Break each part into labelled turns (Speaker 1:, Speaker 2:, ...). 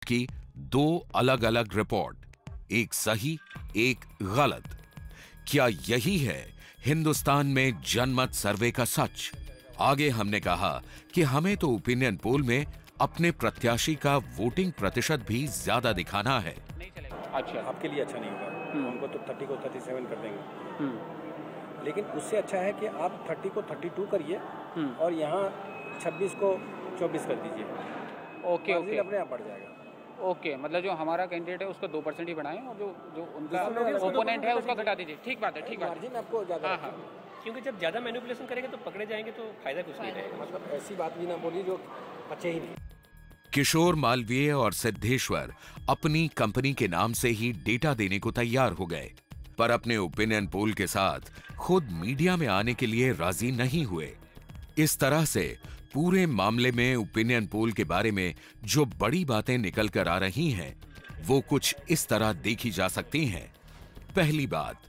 Speaker 1: की दो अलग अलग रिपोर्ट, एक सही एक गलत। क्या यही है हिंदुस्तान में जनमत सर्वे का सच? आगे हमने कहा कि हमें तो ओपिनियन पोल में अपने प्रत्याशी का वोटिंग प्रतिशत भी ज्यादा दिखाना है।
Speaker 2: अच्छा, आपके लिए अच्छा नहीं होगा। उनको तो 30 को 37 कर देंगे, लेकिन उससे अच्छा है कि आप 30 को 32 करिए और यहाँ 26 को 24 कर दीजिए।
Speaker 3: ओके ओके,
Speaker 2: अपने आप बढ़ जाएगा।
Speaker 3: ओके, मतलब जो हमारा कैंडिडेट है उसका 2% ही बढ़ाएं और जो उनका ओपोनेंट है उसका घटा दीजिए। ठीक बात है, ठीक बात है।
Speaker 2: मार्जिन आपको ज़्यादा।
Speaker 3: हाँ हाँ,
Speaker 4: क्योंकि जब ज़्यादा मैनिपुलेशन करेंगे तो पकड़े जाएंगे तो फायदा कुछ नहीं रहेगा।
Speaker 2: मतलब ऐसी बात भी ना बोली जो अच्छे ही नहीं।
Speaker 1: किशोर मालवीय और सिद्धेश्वर अपनी कंपनी के नाम से ही डेटा देने को तैयार हो गए, पर अपने ओपिनियन पोल के साथ खुद मीडिया में आने के लिए राजी नहीं हुए। इस तरह से पूरे मामले में ओपिनियन पोल के बारे में जो बड़ी बातें निकल कर आ रही हैं, वो कुछ इस तरह देखी जा सकती हैं। पहली बात,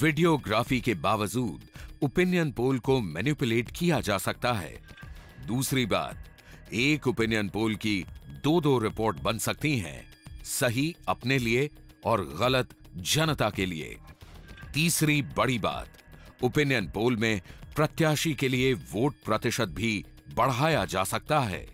Speaker 1: वीडियोग्राफी के बावजूद ओपिनियन पोल को मैनिपुलेट किया जा सकता है। दूसरी बात, एक ओपिनियन पोल की दो रिपोर्ट बन सकती हैं, सही अपने लिए और गलत जनता के लिए। तीसरी बड़ी बात, ओपिनियन पोल में प्रत्याशी के लिए वोट प्रतिशत भी बढ़ाया जा सकता है।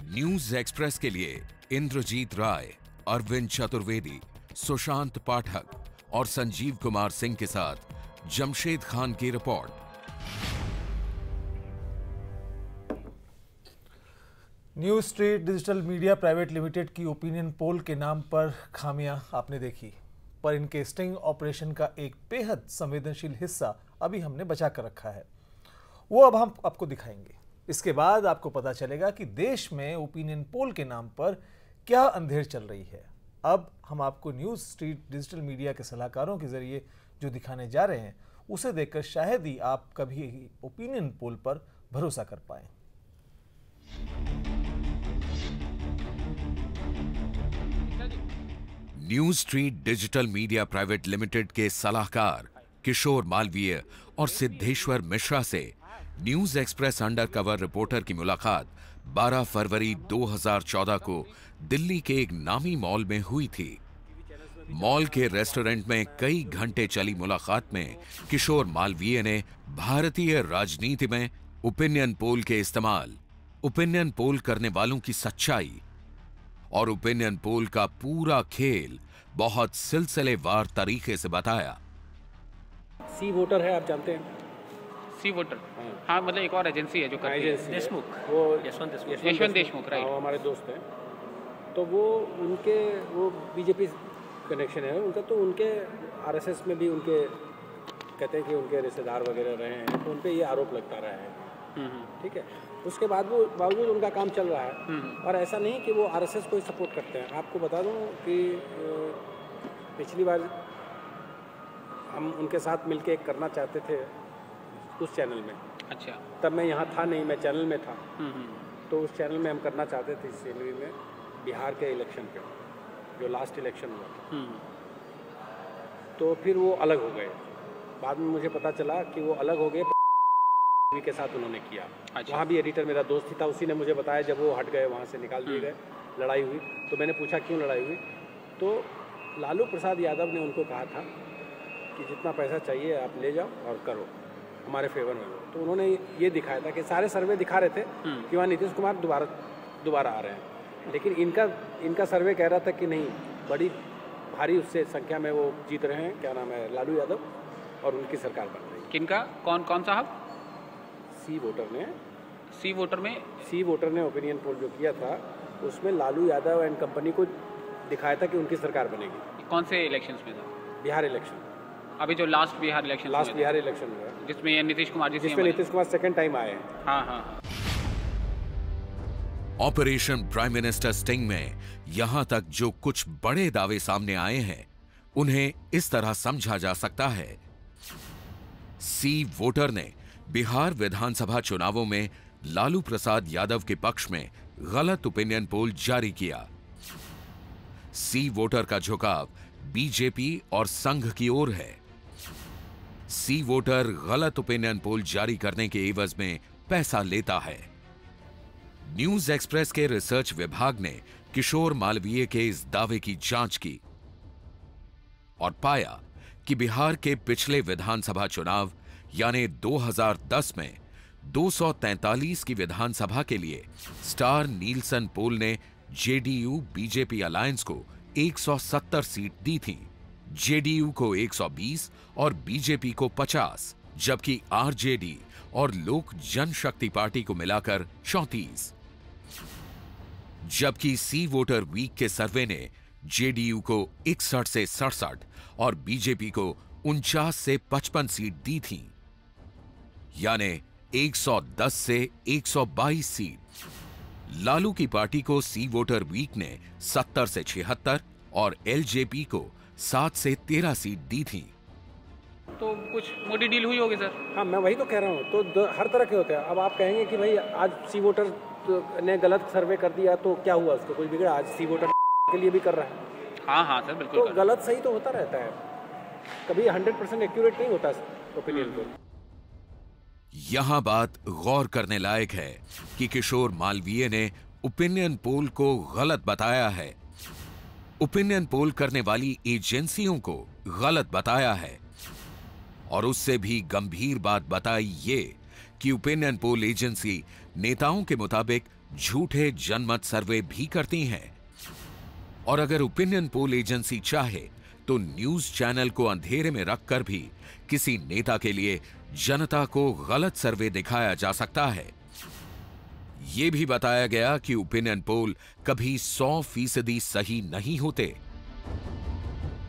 Speaker 1: न्यूज एक्सप्रेस के लिए इंद्रजीत राय, अरविंद चतुर्वेदी, सुशांत पाठक और संजीव कुमार सिंह के साथ जमशेद खान की report.
Speaker 5: News Street Digital media private limited की ओपिनियन पोल के नाम पर खामियां आपने देखी, पर इनके स्टिंग ऑपरेशन का एक बेहद संवेदनशील हिस्सा अभी हमने बचा कर रखा है। वो अब हम आपको दिखाएंगे। इसके बाद आपको पता चलेगा कि देश में ओपिनियन पोल के नाम पर क्या अंधेर चल रही है। अब हम आपको न्यूज स्ट्रीट डिजिटल मीडिया के सलाहकारों के जरिए जो दिखाने जा रहे हैं, उसे देखकर शायद ही आप कभी ओपिनियन पोल पर भरोसा कर पाएं।
Speaker 1: News Street Digital media private limited के सलाहकार किशोर मालवीय और सिद्धेश्वर मिश्रा से न्यूज एक्सप्रेस अंडरकवर रिपोर्टर की मुलाकात 12 फरवरी 2014 को दिल्ली के एक नामी मॉल में हुई थी। मॉल के रेस्टोरेंट में कई घंटे चली मुलाकात में किशोर मालवीय ने भारतीय राजनीति में ओपिनियन पोल के इस्तेमाल, ओपिनियन पोल करने वालों की सच्चाई और ओपिनियन पोल का पूरा खेल बहुत सिलसिलेवार तरीके से बताया।
Speaker 2: सी वोटर है, आप जानते हैं?
Speaker 3: सी वोटर, हाँ, मतलब एक और एजेंसी है जो करती है।
Speaker 4: देशमुख,
Speaker 2: वो
Speaker 3: यशवंत देशमुख, राइट।
Speaker 2: हमारे दोस्त हैं, तो वो बीजेपी कनेक्शन है उनका, तो उनके आरएसएस में भी उनके कहते हैं कि उनके रिश्तेदार वगैरह रहे हैं, तो उन पे ये आरोप लगता रहा है। ठीक है, उसके बाद वो बावजूद उनका काम चल रहा है। और ऐसा नहीं कि वो आरएसएस को ही सपोर्ट करते हैं। आपको बता दूं कि पिछली बार हम उनके साथ मिलके एक करना चाहते थे उस चैनल में।
Speaker 3: अच्छा,
Speaker 2: तब मैं यहाँ था नहीं, मैं चैनल में था। तो उस चैनल में हम करना चाहते थे इस जनवरी में बिहार के इलेक्शन पे, जो लास्ट इलेक्शन हुआ था। तो फिर वो अलग हो गए। बाद में मुझे पता चला कि वो अलग हो गए के साथ उन्होंने किया।
Speaker 3: अच्छा।
Speaker 2: वहाँ भी एडिटर मेरा दोस्त ही था, उसी ने मुझे बताया जब वो हट गए, वहाँ से निकाल दिए गए, लड़ाई हुई। तो मैंने पूछा क्यों लड़ाई हुई, तो लालू प्रसाद यादव ने उनको कहा था कि जितना पैसा चाहिए आप ले जाओ और करो, हमारे फेवर में। तो उन्होंने ये दिखाया था कि सारे सर्वे दिखा रहे थे कि वहाँ नीतीश कुमार दोबारा आ रहे हैं, लेकिन इनका सर्वे कह रहा था कि नहीं, बड़ी भारी उससे संख्या में वो जीत रहे हैं, क्या नाम है, लालू यादव, और उनकी सरकार बन रही है।
Speaker 3: किनका, कौन साहब?
Speaker 2: सी वोटर ने ओपिनियन पोल जो किया था उसमें लालू यादव एंड कंपनी को दिखाया था कि उनकी सरकार बनेगी।
Speaker 3: कौन से इलेक्शंस में था?
Speaker 2: बिहार इलेक्शन,
Speaker 3: अभी जो लास्ट बिहार इलेक्शन
Speaker 2: हुआ,
Speaker 3: जिसमें नीतीश कुमार
Speaker 2: सेकंड टाइम आए हैं।
Speaker 3: हाँ।
Speaker 1: ऑपरेशन प्राइम मिनिस्टर स्टिंग में यहां तक जो कुछ बड़े दावे सामने आए हैं, उन्हें इस तरह समझा जा सकता है। सी वोटर ने बिहार विधानसभा चुनावों में लालू प्रसाद यादव के पक्ष में गलत ओपिनियन पोल जारी किया। सी वोटर का झुकाव बीजेपी और संघ की ओर है। सी वोटर गलत ओपिनियन पोल जारी करने के एवज में पैसा लेता है। न्यूज एक्सप्रेस के रिसर्च विभाग ने किशोर मालवीय के इस दावे की जांच की और पाया कि बिहार के पिछले विधानसभा चुनाव यानी 2010 में 243 की विधानसभा के लिए स्टार नीलसन पोल ने जेडीयू बीजेपी अलायंस को 170 सीट दी थी, जेडीयू को 120 और बीजेपी को 50, जबकि आरजेडी और लोक जनशक्ति पार्टी को मिलाकर 34। जबकि सी वोटर वीक के सर्वे ने जेडीयू को 61 से 67 और बीजेपी को 49 से 55 सीट दी थी, यानी 110 से 122 सीट। लालू की पार्टी को सी वोटर वीक ने 70 से 76 और एलजेपी को 7 से 13 सीट दी थी।
Speaker 3: तो कुछ मोटी डील हुई होगी सर।
Speaker 2: हाँ, मैं वही तो कह रहा हूँ। तो हर तरह के होते हैं। अब आप कहेंगे कि भाई आज सी वोटर ने गलत सर्वे कर दिया तो क्या हुआ, उसको कुछ बिगड़ा? आज सी वोटर के लिए भी कर रहा है।
Speaker 3: हाँ सर, बिल्कुल।
Speaker 2: तो गलत सही तो होता रहता है, कभी 100% एक्यूरेट नहीं होता ओपिनियन को।
Speaker 1: यहां बात गौर करने लायक है कि किशोर मालवीय ने ओपिनियन पोल को गलत बताया है, ओपिनियन पोल करने वाली एजेंसियों को गलत बताया है, और उससे भी गंभीर बात बताई ये कि ओपिनियन पोल एजेंसी नेताओं के मुताबिक झूठे जनमत सर्वे भी करती हैं। और अगर ओपिनियन पोल एजेंसी चाहे तो न्यूज चैनल को अंधेरे में रखकर भी किसी नेता के लिए जनता को गलत सर्वे दिखाया जा सकता है। यह भी बताया गया कि ओपिनियन पोल कभी 100% सही नहीं होते।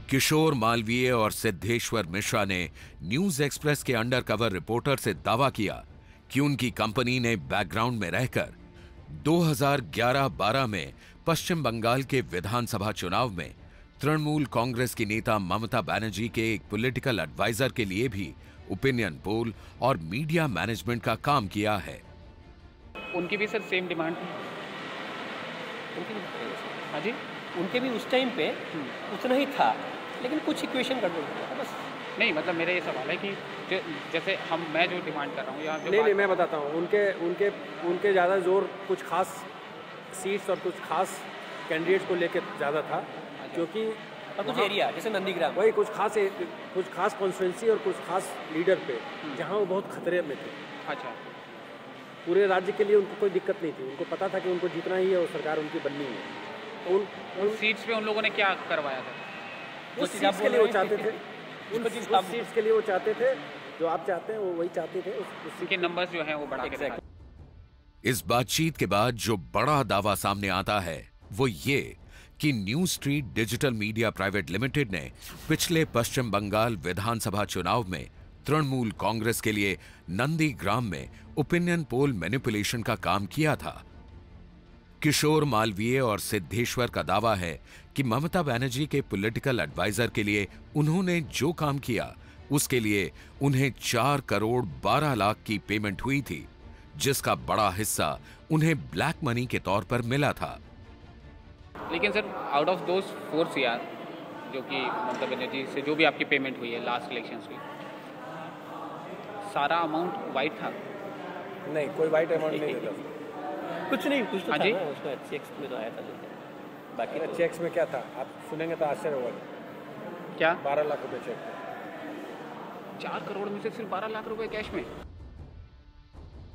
Speaker 1: किशोर मालवीय और सिद्धेश्वर मिश्रा ने न्यूज एक्सप्रेस के अंडरकवर रिपोर्टर से दावा किया कि उनकी कंपनी ने बैकग्राउंड में रहकर 2011-12 में पश्चिम बंगाल के विधानसभा चुनाव में तृणमूल कांग्रेस की नेता ममता बनर्जी के एक पॉलिटिकल एडवाइजर के लिए भी ओपिनियन पोल और मीडिया मैनेजमेंट का काम किया है।
Speaker 3: उनकी भी सर सेम डिमांड थी। हाँ जी,
Speaker 4: उनके भी उस टाइम पे उतना ही था, लेकिन कुछ इक्वेशन गड़बड़ हुआ था बस।
Speaker 3: नहीं, मतलब मेरा ये सवाल है कि जैसे मैं जो डिमांड कर रहा हूँ या
Speaker 2: नहीं, मैं बताता हूँ। उनके ज़्यादा जोर कुछ खास सीट्स और कुछ खास कैंडिडेट्स को लेकर ज़्यादा था, क्योंकि
Speaker 4: और कुछ एरिया जैसे नंदीग्राम,
Speaker 2: वही कुछ खास कॉन्स्टिट्यूंसी और कुछ खास लीडर पे जहाँ वो बहुत खतरे में थे।
Speaker 3: अच्छा,
Speaker 2: पूरे राज्य के लिए उनको कोई दिक्कत नहीं थी, उनको पता था कि उनको जीतना ही है और सरकार उनकी बननी है।
Speaker 3: उन सीट्स पे उन लोगों ने क्या करवाया था?
Speaker 2: उस सीट्स के लिए वो चाहते थे, उन सीट्स के लिए वो चाहते थे जो आप चाहते हैं, वो वही चाहते थे।
Speaker 3: उसके नंबर्स जो हैं वो बढ़ा के दिखाए।
Speaker 1: इस बातचीत के बाद जो बड़ा दावा सामने आता है वो ये कि new street Digital media private limited ने पिछले पश्चिम बंगाल विधानसभा चुनाव में तृणमूल कांग्रेस के लिए नंदीग्राम में ओपिनियन पोल मैनिपुलेशन का काम किया था। किशोर मालवीय और सिद्धेश्वर का दावा है कि ममता बनर्जी के पॉलिटिकल एडवाइजर के लिए उन्होंने जो काम किया उसके लिए उन्हें 4 करोड़ 12 लाख की पेमेंट हुई थी, जिसका बड़ा हिस्सा उन्हें ब्लैक मनी के तौर पर मिला था।
Speaker 3: लेकिन sir, out of those 4 CR जो कि ममता बनर्जी से जो भी आपकी पेमेंट हुई है लास्ट इलेक्शंस की, सारा अमाउंट वाइट था?
Speaker 2: नहीं, कोई वाइट अमाउंट नहीं देता।
Speaker 4: कुछ नहीं, कुछ तो
Speaker 3: हाँ
Speaker 4: था
Speaker 3: जी?
Speaker 4: ना, उसका चेक्स में तो आया था, लेकिन बाकी तो
Speaker 2: चेक्स में क्या था आप सुनेंगे तो आश्चर्य होगा।
Speaker 3: क्या
Speaker 2: 12 लाख रुपए चेक?
Speaker 3: 4 करोड़ में से सिर्फ 12 लाख रुपए कैश में?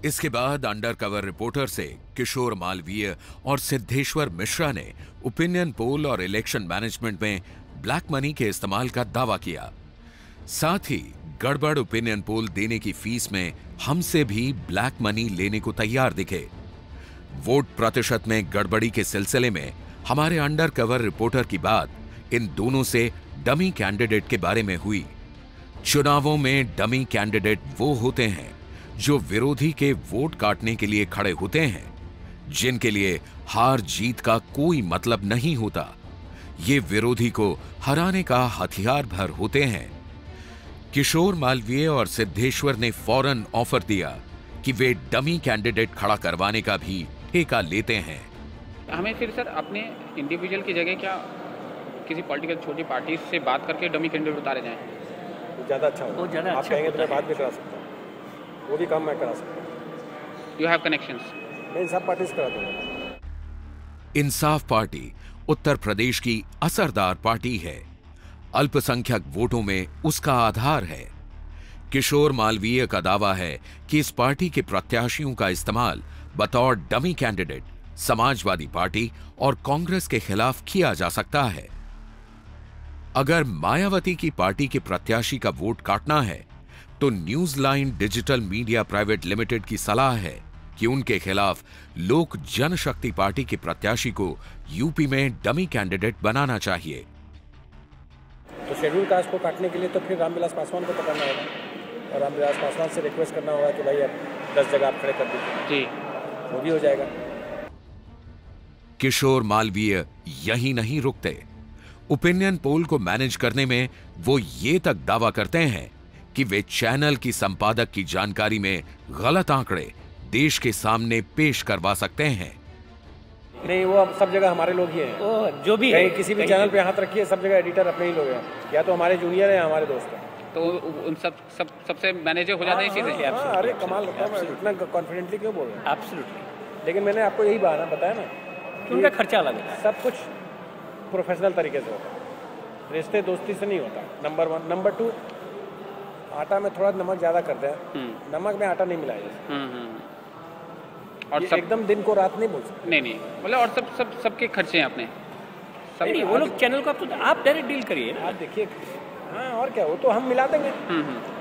Speaker 1: इसके बाद अंडरकवर रिपोर्टर से किशोर मालवीय और सिद्धेश्वर मिश्रा ने ओपिनियन पोल और इलेक्शन मैनेजमेंट में ब्लैक मनी के इस्तेमाल का दावा किया। साथ ही गड़बड़ ओपिनियन पोल देने की फीस में हमसे भी ब्लैक मनी लेने को तैयार दिखे। वोट प्रतिशत में गड़बड़ी के सिलसिले में हमारे अंडरकवर रिपोर्टर की बात इन दोनों से डमी कैंडिडेट के बारे में हुई। चुनावों में डमी कैंडिडेट वो होते हैं जो विरोधी के वोट काटने के लिए खड़े होते हैं, जिनके लिए हार जीत का कोई मतलब नहीं होता। ये विरोधी को हराने का हथियार भर होते हैं। किशोर मालवीय और सिद्धेश्वर ने फौरन ऑफर दिया कि वे डमी कैंडिडेट खड़ा करवाने का भी ठेका लेते हैं।
Speaker 3: हमें फिर सर अपने इंडिविजुअल की जगह क्या किसी पॉलिटिकल छोटी पार्टी से बात करके डमी कैंडिडेट उतारे जाएं?
Speaker 2: ज़्यादा अच्छा होगा।
Speaker 4: बहुत ज़्यादा
Speaker 2: आप
Speaker 4: अच्छा
Speaker 2: कहेंगे तो मैं
Speaker 4: होता है।
Speaker 2: बात भी करा सकता हूँ, वो भी काम मैं करा सकता हूँ।
Speaker 3: You have connections?
Speaker 2: मैं इन सब पार्टी से करा दूंगा।
Speaker 1: इंसाफ पार्टी उत्तर प्रदेश की असरदार पार्टी है, अल्पसंख्यक वोटों में उसका आधार है। किशोर मालवीय का दावा है कि इस पार्टी के प्रत्याशियों का इस्तेमाल बतौर डमी कैंडिडेट समाजवादी पार्टी और कांग्रेस के खिलाफ किया जा सकता है। अगर मायावती की पार्टी के प्रत्याशी का वोट काटना है तो news line digital media private limited की सलाह है कि उनके खिलाफ लोक जनशक्ति पार्टी के प्रत्याशी को यूपी में डमी कैंडिडेट बनाना चाहिए।
Speaker 2: तो शेड्यूल कास्ट को काटने के लिए तो फिर रामविलास पासवान को पकड़ना होगा और रामविलास पासवान से रिक्वेस्ट करना होगा कि भाई अब 10 जगह आप खड़े कर दीजिए
Speaker 3: जी,
Speaker 2: वो भी हो जाएगा।
Speaker 1: किशोर मालवीय यही नहीं रुकते। ओपिनियन पोल को मैनेज करने में वो ये तक दावा करते हैं कि वे चैनल की संपादक की जानकारी में गलत आंकड़े देश के सामने पेश करवा सकते हैं।
Speaker 2: नहीं, वो सब जगह हमारे लोग ही हैं।
Speaker 4: जो भी
Speaker 2: कहीं किसी भी चैनल पे हाथ रखिए, सब जगह एडिटर अपने ही लोग हैं, या तो हमारे जूनियर हैं या हमारे दोस्त हैं।
Speaker 3: तो उन सबसे मैनेजर हो जाते हैं चीजें।
Speaker 2: अरे कमाल लगता है, इतना कॉन्फिडेंटली क्यों बोल रहे हैं?
Speaker 4: एब्सोल्युटली।
Speaker 2: लेकिन मैंने आपको यही बताया ना,
Speaker 4: उनका खर्चा अलग है,
Speaker 2: सब कुछ प्रोफेशनल तरीके से होता है, रिश्ते दोस्ती से नहीं होता। नंबर 1। नंबर 2, आटा में थोड़ा नमक ज्यादा कर दे, नमक में आटा नहीं मिलाया और एकदम दिन को रात नहीं बोल सकते।
Speaker 3: नहीं मतलब और सबके खर्चे हैं अपने सब।
Speaker 4: नहीं, वो लोग चैनल को आप डायरेक्ट डील करिए।
Speaker 2: आप देखिए, हाँ और क्या, वो तो हम मिला देंगे,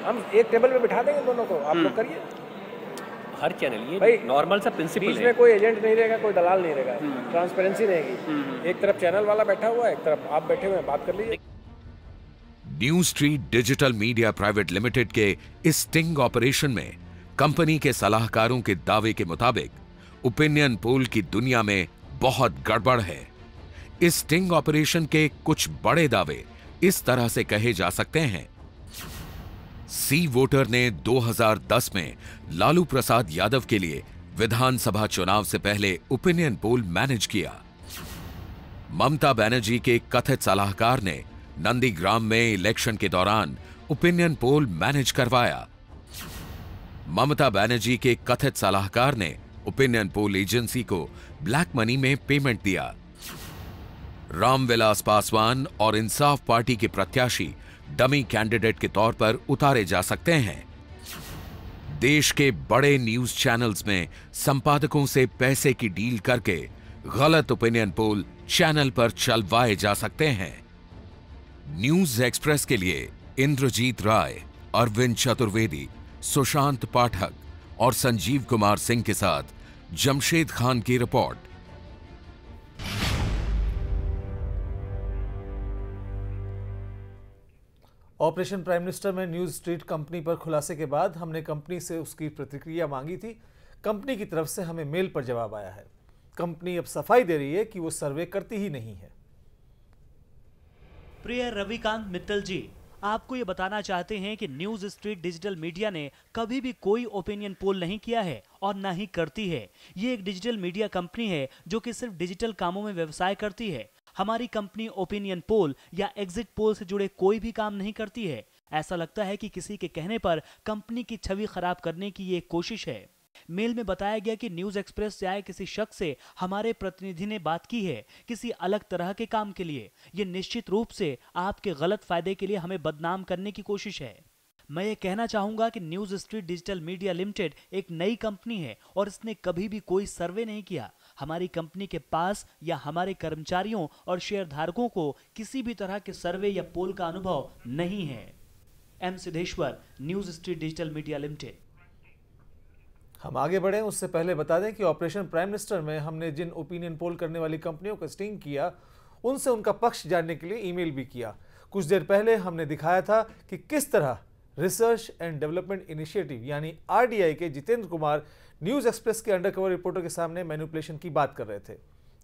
Speaker 2: हम एक टेबल पे बिठा देंगे दोनों को, आप लोग करिए।
Speaker 4: हर चैनल ये नॉर्मल सा प्रिंसिपल है।
Speaker 2: बीच में कोई एजेंट नहीं रहेगा, कोई दलाल नहीं रहेगा, ट्रांसपेरेंसी रहेगी। एक तरफ चैनल वाला बैठा हुआ है, एक तरफ आप बैठे हुए हैं, बात कर लीजिए।
Speaker 1: New street Digital media private limited के इस स्टिंग ऑपरेशन में कंपनी के सलाहकारों के दावे के मुताबिक ओपिनियन पोल की दुनिया में बहुत गड़बड़ है। इस स्टिंग ऑपरेशन के कुछ बड़े दावे इस तरह से कहे जा सकते हैं। सी वोटर ने 2010 में लालू प्रसाद यादव के लिए विधानसभा चुनाव से पहले ओपिनियन पोल मैनेज किया। ममता बनर्जी के कथित सलाहकार ने नंदीग्राम में इलेक्शन के दौरान ओपिनियन पोल मैनेज करवाया। ममता बनर्जी के कथित सलाहकार ने ओपिनियन पोल एजेंसी को ब्लैक मनी में पेमेंट दिया। रामविलास पासवान और इंसाफ पार्टी के प्रत्याशी डमी कैंडिडेट के तौर पर उतारे जा सकते हैं। देश के बड़े न्यूज चैनल्स में संपादकों से पैसे की डील करके गलत ओपिनियन पोल चैनल पर चलवाए जा सकते हैं। न्यूज एक्सप्रेस के लिए इंद्रजीत राय, अरविंद चतुर्वेदी, सुशांत पाठक और संजीव कुमार सिंह के साथ जमशेद खान की रिपोर्ट।
Speaker 5: ऑपरेशन प्राइम मिनिस्टर में न्यूज स्ट्रीट कंपनी पर खुलासे के बाद हमने कंपनी से उसकी प्रतिक्रिया मांगी थी। कंपनी की तरफ से हमें मेल पर जवाब आया है। कंपनी अब सफाई दे रही है कि वो सर्वे करती ही नहीं है।
Speaker 6: प्रिय रविकांत मित्तल जी, आपको ये बताना चाहते हैं कि न्यूज स्ट्रीट डिजिटल मीडिया ने कभी भी कोई ओपिनियन पोल नहीं किया है और ना ही करती है। ये एक डिजिटल मीडिया कंपनी है जो कि सिर्फ डिजिटल कामों में व्यवसाय करती है। हमारी कंपनी ओपिनियन पोल या एग्जिट पोल से जुड़े कोई भी काम नहीं करती है। ऐसा लगता है कि किसी के कहने पर कंपनी की छवि खराब करने की ये कोशिश है। मेल में बताया गया कि न्यूज एक्सप्रेस से आए किसी शख्स से हमारे प्रतिनिधि ने बात की है किसी अलग तरह के काम के लिए। ये निश्चित रूप से आपके गलत फायदे के लिए हमें बदनाम करने की कोशिश है। मैं ये कहना चाहूंगा कि news Street Digital Media limited एक नई कंपनी है और इसने कभी भी कोई सर्वे नहीं किया। हमारी कंपनी के पास या हमारे कर्मचारियों और शेयरधारकों को किसी भी तरह के सर्वे या पोल का अनुभव नहीं है। M Siddheshwar, News Street Digital Media Limited.
Speaker 5: हम आगे बढ़ें उससे पहले बता दें कि ऑपरेशन प्राइम मिनिस्टर में हमने जिन ओपिनियन पोल करने वाली कंपनियों का स्टिंग किया उनसे उनका पक्ष जानने के लिए ईमेल भी किया। कुछ देर पहले हमने दिखाया था कि किस तरह रिसर्च एंड डेवलपमेंट इनिशिएटिव यानी आरडीआई के जितेंद्र कुमार न्यूज एक्सप्रेस के अंडरकवर रिपोर्टर के सामने मैनिपुलेशन की बात कर रहे थे।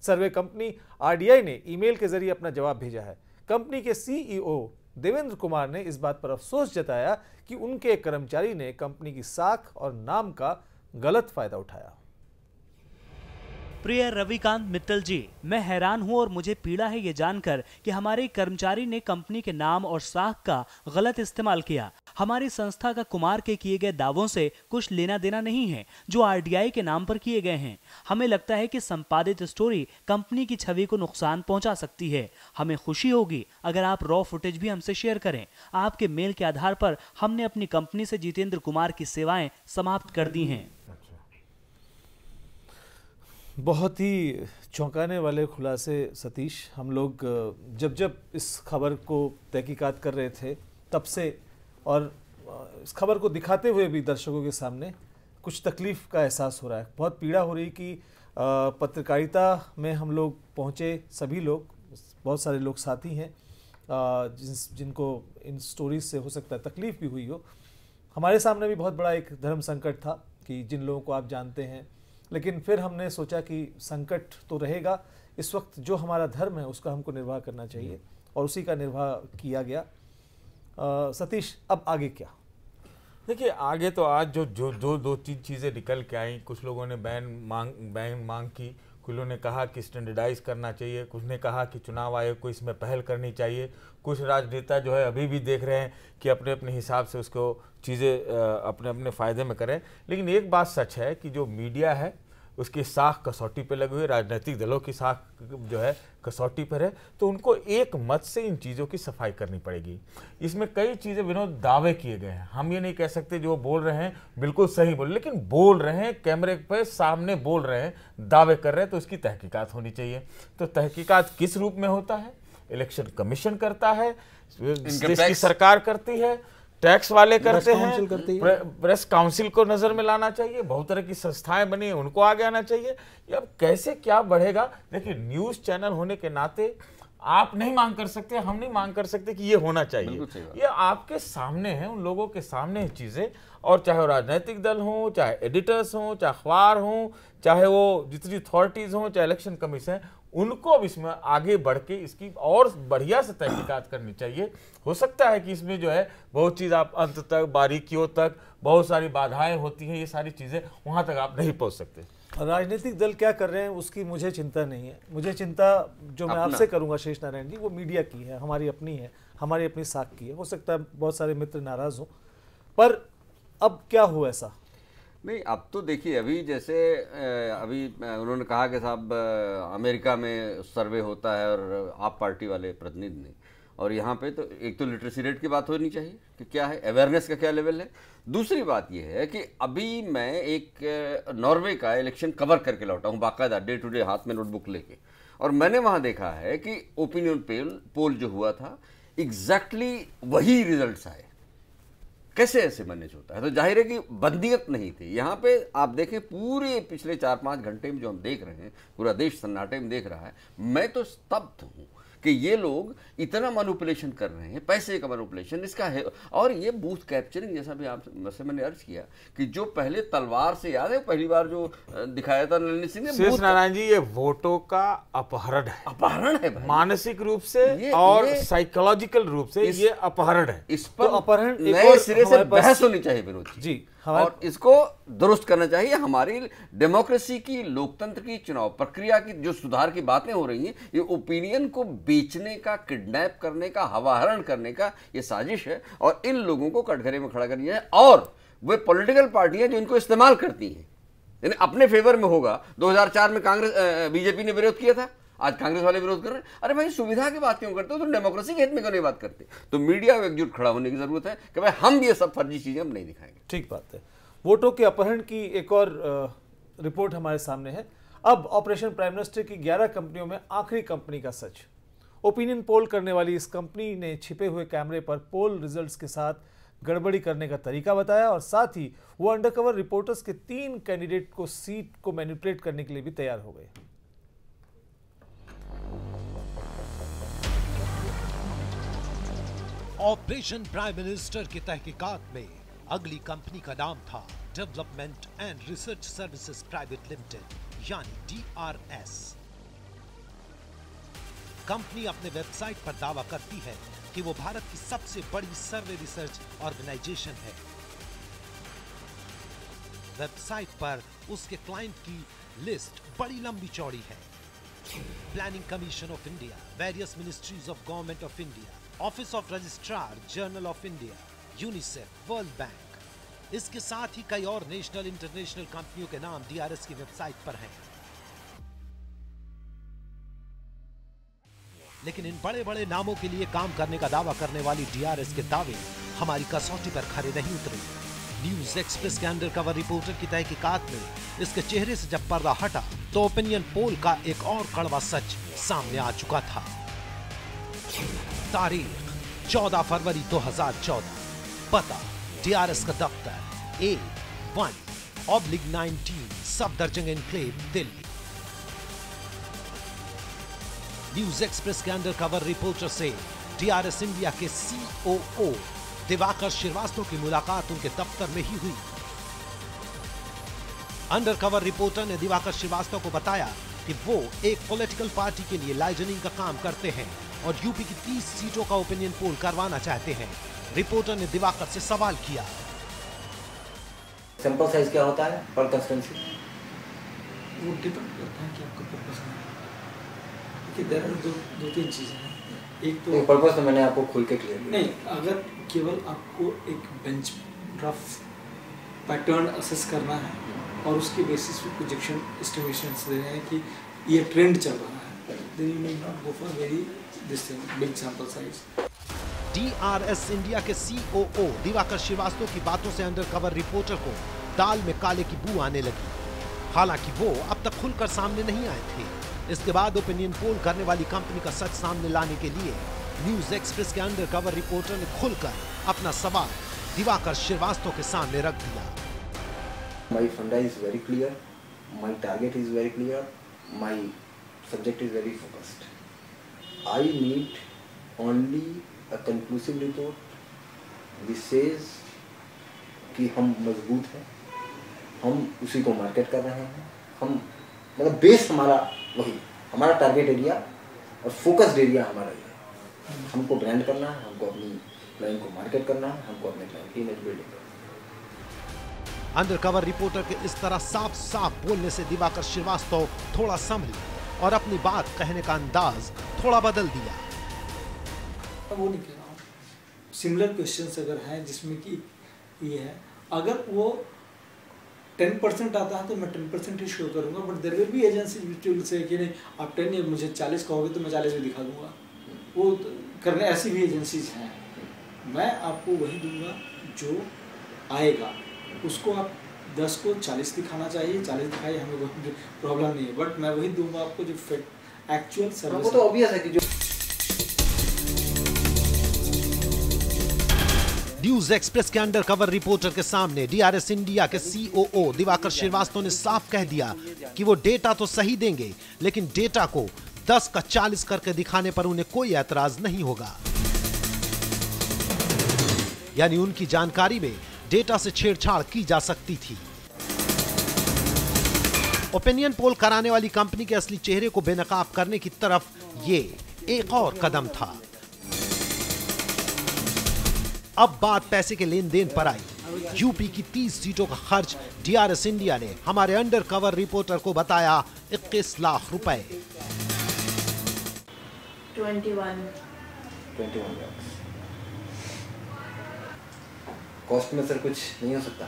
Speaker 5: सर्वे कंपनी आरडीआई ने ईमेल के जरिए अपना जवाब भेजा है। कंपनी के सीईओ देवेंद्र कुमार ने इस बात पर अफसोस जताया कि उनके एक कर्मचारी ने कंपनी की साख और नाम का गलत फायदा उठाया।
Speaker 6: प्रिय रविकांत मित्तल जी, मैं हैरान हूं और मुझे पीड़ा है ये जानकर कि हमारे कर्मचारी ने कंपनी के नाम और साख का गलत इस्तेमाल किया। हमारी संस्था का कुमार के किए गए दावों से कुछ लेना देना नहीं है जो आरटीआई के नाम पर किए गए हैं। हमें लगता है कि संपादित स्टोरी कंपनी की छवि को नुकसान पहुंचा सकती है। हमें खुशी होगी अगर आप रॉ फुटेज भी हमसे शेयर करें। आपके मेल के आधार पर हमने अपनी कंपनी से जितेंद्र कुमार की सेवाएं समाप्त कर दी हैं।
Speaker 5: बहुत ही चौंकाने वाले खुलासे सतीश। हम लोग जब इस खबर को तहकीकात कर रहे थे तब से, और इस खबर को दिखाते हुए भी दर्शकों के सामने कुछ तकलीफ का एहसास हो रहा है। बहुत पीड़ा हो रही कि पत्रकारिता में हम लोग पहुँचे, सभी लोग, बहुत सारे लोग साथी हैं जिनको इन स्टोरीज से हो सकता है तकलीफ भी हुई हो। हमारे सामने भी बहुत बड़ा एक धर्म संकट था कि जिन लोगों को आप जानते हैं, लेकिन फिर हमने सोचा कि संकट तो रहेगा, इस वक्त जो हमारा धर्म है उसका हमको निर्वाह करना चाहिए और उसी का निर्वाह किया गया। सतीश, अब आगे क्या?
Speaker 7: देखिए, आगे तो आज जो दो तीन चीज़ें निकल के आई। कुछ लोगों ने बैन मांग की, कुछ लोगों ने कहा कि स्टैंडर्डाइज करना चाहिए, कुछ ने कहा कि चुनाव आयोग को इसमें पहल करनी चाहिए। कुछ राजनेता जो है अभी भी देख रहे हैं कि अपने अपने हिसाब से उसको चीज़ें अपने अपने फ़ायदे में करें। लेकिन एक बात सच है कि जो मीडिया है उसकी साख कसौटी पे लगी हुई, राजनीतिक दलों की साख जो है कसौटी पर है, तो उनको एक मत से इन चीज़ों की सफाई करनी पड़ेगी। इसमें कई चीज़ें विनोद दावे किए गए हैं। हम ये नहीं कह सकते जो बोल रहे हैं बिल्कुल सही बोल, लेकिन बोल रहे हैं, कैमरे पे सामने बोल रहे हैं, दावे कर रहे हैं, तो उसकी तहकीकात होनी चाहिए। तो तहकीकात किस रूप में होता है? इलेक्शन कमीशन करता है, देश की सरकार करती है, टैक्स वाले करते हैं, प्रेस काउंसिल को नजर में लाना चाहिए, बहुत तरह की संस्थाएं बनी हैं, उनको आगे आना चाहिए। ये अब कैसे क्या बढ़ेगा? देखिए, न्यूज चैनल होने के नाते आप नहीं मांग कर सकते, हम नहीं मांग कर सकते कि ये होना चाहिए। ये आपके सामने है, उन लोगों के सामने है चीजें, और चाहे वो राजनीतिक दल हो, चाहे एडिटर्स हो, चाहे अखबार हो, चाहे वो जितनी अथॉरिटीज हो, चाहे इलेक्शन कमीशन, उनको अब इसमें आगे बढ़ के इसकी और बढ़िया से तहकीकात करनी चाहिए। हो सकता है कि इसमें जो है बहुत चीज़ आप अंत तक, बारीकियों तक, बहुत सारी बाधाएं होती हैं, ये सारी चीज़ें वहाँ तक आप नहीं पहुँच सकते।
Speaker 5: राजनीतिक दल क्या कर रहे हैं उसकी मुझे चिंता नहीं है। मुझे चिंता जो मैं आपसे करूंगा शेष नारायण जी, वो मीडिया की है, हमारी अपनी है, हमारी अपनी साख की है। हो सकता है बहुत सारे मित्र नाराज हों, पर अब क्या हो ऐसा?
Speaker 8: नहीं, अब तो देखिए, अभी जैसे अभी उन्होंने कहा कि साहब अमेरिका में सर्वे होता है और आप पार्टी वाले प्रतिनिधि नहीं, और यहाँ पे तो एक तो लिटरेसी रेट की बात होनी चाहिए कि क्या है, अवेयरनेस का क्या लेवल है। दूसरी बात यह है कि अभी मैं एक नॉर्वे का इलेक्शन कवर करके लौटा हूँ बाकायदा, डे टू डे हाथ में नोटबुक लेके, और मैंने वहाँ देखा है कि ओपिनियन पोल जो हुआ था एग्जैक्टली वही रिजल्ट्स आए। कैसे ऐसे मैनेज होता है? तो जाहिर है कि बंदियत नहीं थी यहाँ पे। आप देखें, पूरे पिछले 4-5 घंटे में जो हम देख रहे हैं, पूरा देश सन्नाटे में देख रहा है। मैं तो स्तब्ध हूँ कि ये लोग इतना मैनिपुलेशन कर रहे हैं, पैसे का मैनिपुलेशन इसका है, और ये बूथ कैप्चरिंग, जैसा भी आपसे मैंने अर्ज किया कि जो पहले तलवार से, याद है पहली बार जो दिखाया था नलिनी सिंह ने,
Speaker 7: शेष नारायण जी, ये वोटों का अपहरण है।
Speaker 8: अपहरण है भाई,
Speaker 7: मानसिक रूप से और साइकोलॉजिकल रूप से ये अपहरण है।
Speaker 8: इस पर
Speaker 5: अपहरण
Speaker 8: नए सिरे से बहस होनी चाहिए विनोद
Speaker 5: जी,
Speaker 8: और इसको दुरुस्त करना चाहिए। हमारी डेमोक्रेसी की, लोकतंत्र की, चुनाव प्रक्रिया की जो सुधार की बातें हो रही हैं, ये ओपिनियन को बेचने का, किडनैप करने का, हवाहरण करने का ये साजिश है, और इन लोगों को कटघरे में खड़ा करनी है। और वे पॉलिटिकल पार्टियां जो इनको इस्तेमाल करती हैं, यानी अपने फेवर में होगा। 2004 में कांग्रेस, बीजेपी ने विरोध किया था, आज कांग्रेस वाले विरोध कर रहे हैं। अरे भाई, सुविधा की बात क्यों करते हो? तो डेमोक्रेसी के हित में क्यों नहीं बात करते? तो मीडिया को एकजुट खड़ा होने की जरूरत है कि भाई हम ये सब फर्जी चीजें हम नहीं दिखाएंगे।
Speaker 5: ठीक बात है। वोटों के अपहरण की एक और रिपोर्ट हमारे सामने है। अब ऑपरेशन प्राइम मिनिस्टर की 11 कंपनियों में आखिरी कंपनी का सच। ओपिनियन पोल करने वाली इस कंपनी ने छिपे हुए कैमरे पर पोल रिजल्ट्स के साथ गड़बड़ी करने का तरीका बताया, और साथ ही वो अंडरकवर रिपोर्टर्स के 3 कैंडिडेट को सीट को मैनिपुलेट करने के लिए भी तैयार हो गए।
Speaker 9: ऑपरेशन प्राइम मिनिस्टर की तहकीकात में अगली कंपनी का नाम था development and research services private limited, यानी DRS। कंपनी अपने वेबसाइट पर दावा करती है कि वो भारत की सबसे बड़ी सर्वे रिसर्च ऑर्गेनाइजेशन है। वेबसाइट पर उसके क्लाइंट की लिस्ट बड़ी लंबी चौड़ी है। Planning commission of India, various ministries of government of India, office of registrar general of India, UNICEF, world bank. इसके साथ ही कई और नेशनल इंटरनेशनल कंपनियों के नाम डीआरएस की वेबसाइट पर हैं। लेकिन इन बड़े बड़े नामों के लिए काम करने का दावा करने वाली डीआरएस के दावे हमारी कसौटी पर खरे नहीं उतरे। न्यूज एक्सप्रेस के अंडरकवर रिपोर्टर की तहकीकात में इसके चेहरे से जब पर्दा हटा तो ओपिनियन पोल का एक और कड़वा सच सामने आ चुका था। तारीख 14 फरवरी 2014। पता डीआरएस का दफ्तर A1/19 Safdarjung enclave, Delhi. News express के अंडरकवर रिपोर्टर से डीआरएस इंडिया के COO दिवाकर श्रीवास्तव की मुलाकात उनके दफ्तर में ही हुई। अंडरकवर रिपोर्टर ने दिवाकर श्रीवास्तव को बताया कि वो एक पॉलिटिकल पार्टी के लिए लाइजनिंग का काम करते हैं और यूपी की 30 सीटों का ओपिनियन पोल करवाना चाहते हैं। रिपोर्टर ने दिवाकर से सवाल किया,
Speaker 10: सैंपल साइज क्या होता है पर कंस्टिट्यूएंसी?
Speaker 11: वो डिपेंड करता है कि आपका पर्पस है कि दो तीन चीजें हैं। एक तो
Speaker 10: पर्पस तो मैंने आपको खुल के क्लियर किया।
Speaker 11: नहीं, अगर केवल आपको एक बेंच रफ पैटर्न असेस करना है और उसके बेसिस पे प्रोजेक्शन एस्टिमेशंस दे रहे हैं कि ये ट्रेंड चल रहा है, then you need not go for very this thing big sample size.
Speaker 9: DRS India के COO दिवाकर श्रीवास्तव की बातों से अंडरकवर रिपोर्टर को दाल में काले की बू आने लगी। हालांकि वो अब तक खुलकर सामने नहीं आए थे। इसके बाद ओपिनियन पोल करने वाली कंपनी का सच सामने लाने के लिए न्यूज एक्सप्रेस के अंडरकवर रिपोर्टर ने खुलकर अपना सवाल दिवाकर श्रीवास्तव के सामने रख दिया।
Speaker 10: My funda is very clear, my target is very clear, my subject is very focused. I need only a conclusive report which says कि हम मजबूत हैं, हम उसी को मार्केट कर रहे हैं, हम मतलब बेस हमारा वही, हमारा टारगेट एरिया और फोकस्ड एरिया हमारा ये है। हमको ब्रांड करना है, हमको अपनी क्लाइंट को मार्केट करना है, हमको अपने क्लाइंट की इमेज बिल्डिंग करना है।
Speaker 9: अंडरकवर रिपोर्टर के इस तरह साफ साफ बोलने से दिवाकर श्रीवास्तव थोड़ा संभले और अपनी बात कहने का अंदाज थोड़ा बदल दिया।
Speaker 11: वो नहीं कह रहा हूँ, सिमिलर क्वेश्चंस अगर हैं जिसमें कि ये है, अगर वो 10% आता है तो मैं 10% ही शो करूंगा, but there will be agency which will say कि नहीं आप 10 मुझे 40 कहोगे तो मैं 40 भी दिखा दूंगा। वो करने ऐसी भी एजेंसीज हैं। मैं आपको वही दूंगा जो आएगा, उसको आप 10 को 40 दिखाना चाहिए, 40 दिखाइए, हमें कोई प्रॉब्लम नहीं है, बट मैं वही दूंगा आपको जो एक्चुअल सर्विस।
Speaker 10: वो तो ऑब्वियस है कि जो
Speaker 9: न्यूज एक्सप्रेस के अंडरकवर रिपोर्टर के सामने डीआरएस इंडिया के COO दिवाकर श्रीवास्तव ने साफ कह दिया कि वो डेटा तो सही देंगे, लेकिन डेटा को 10 का 40 करके दिखाने पर उन्हें कोई ऐतराज नहीं होगा। यानी उनकी जानकारी में डेटा से छेड़छाड़ की जा सकती थी। ओपिनियन पोल कराने वाली कंपनी के असली चेहरे को बेनकाब करने की तरफ ये एक और कदम था। अब बात पैसे के लेन देन पर आई। यूपी की 30 सीटों का खर्च डीआरएस इंडिया ने हमारे अंडरकवर रिपोर्टर को बताया 21 लाख रुपए।
Speaker 10: 21 लाख। कॉस्ट में सर कुछ नहीं हो सकता?